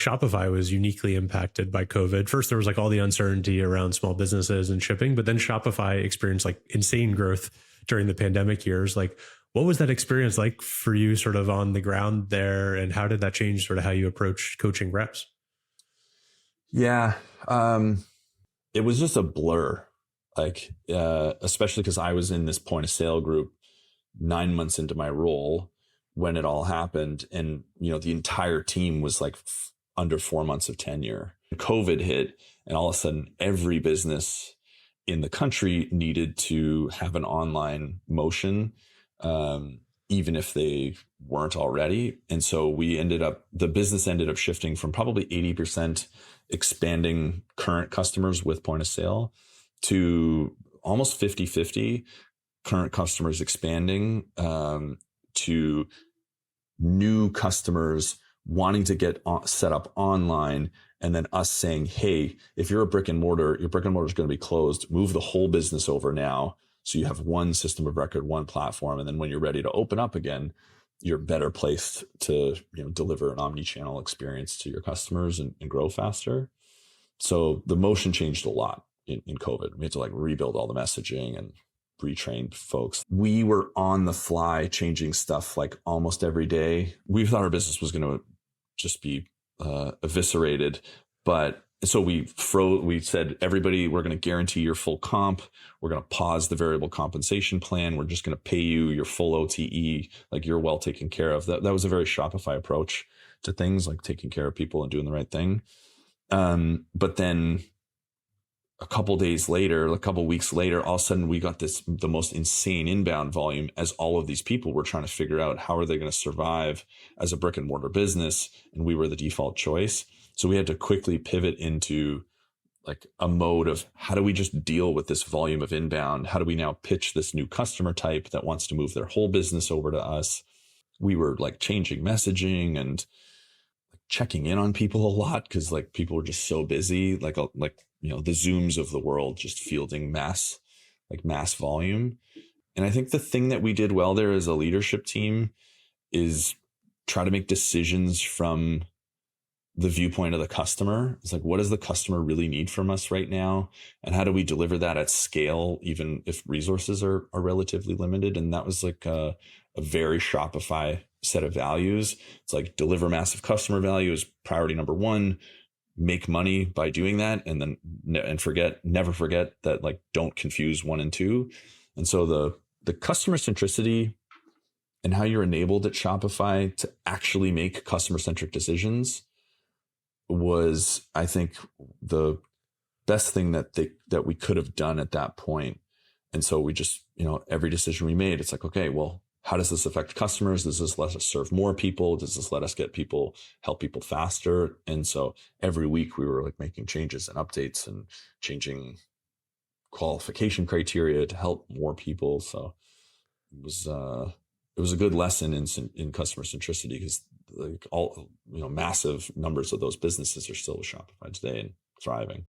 Shopify was uniquely impacted by COVID. First, there was like all the uncertainty around small businesses and shipping, but then Shopify experienced like insane growth during the pandemic years. Like, what was that experience like for you sort of on the ground there? And how did that change sort of how you approach coaching reps? Yeah. It was just a blur, like, especially because I was in this point of sale group 9 months into my role when it all happened. And, the entire team was like under 4 months of tenure. COVID hit, and all of a sudden every business in the country needed to have an online motion, even if they weren't already. And so the business ended up shifting from probably 80% expanding current customers with point of sale to almost 50-50 current customers expanding, to new customers wanting to get set up online, and then us saying, hey, if you're a brick and mortar, your brick and mortar is going to be closed, move the whole business over now. So you have one system of record, one platform. And then when you're ready to open up again, you're better placed to deliver an omni-channel experience to your customers and grow faster. So the motion changed a lot in COVID. We had to like rebuild all the messaging and retrain folks. We were on the fly changing stuff like almost every day. We thought our business was going to just be eviscerated. But so we said, everybody, we're going to guarantee your full comp. We're going to pause the variable compensation plan. We're just going to pay you your full OTE, like you're well taken care of. That was a very Shopify approach to things, like taking care of people and doing the right thing. But then a couple weeks later, all of a sudden we got the most insane inbound volume, as all of these people were trying to figure out how are they going to survive as a brick and mortar business. And we were the default choice. So we had to quickly pivot into like a mode of how do we just deal with this volume of inbound? How do we now pitch this new customer type that wants to move their whole business over to us? We were like changing messaging and checking in on people a lot, because like people were just so busy, like the Zooms of the world, just fielding mass volume. And I think the thing that we did well there as a leadership team is try to make decisions from the viewpoint of the customer. It's like, what does the customer really need from us right now? And how do we deliver that at scale, even if resources are relatively limited? And that was like a very Shopify set of values. It's like deliver massive customer value is priority number one, make money by doing that. And then, never forget that, like, don't confuse 1 and 2. And so the customer centricity and how you're enabled at Shopify to actually make customer centric decisions was, I think, the best thing that we could have done at that point. And so we just, every decision we made, it's like, okay, well, how does this affect customers? Does this let us serve more people? Does this let us help people faster? And so every week we were like making changes and updates and changing qualification criteria to help more people. So it was a good lesson in customer centricity, because like all, massive numbers of those businesses are still with Shopify today and thriving.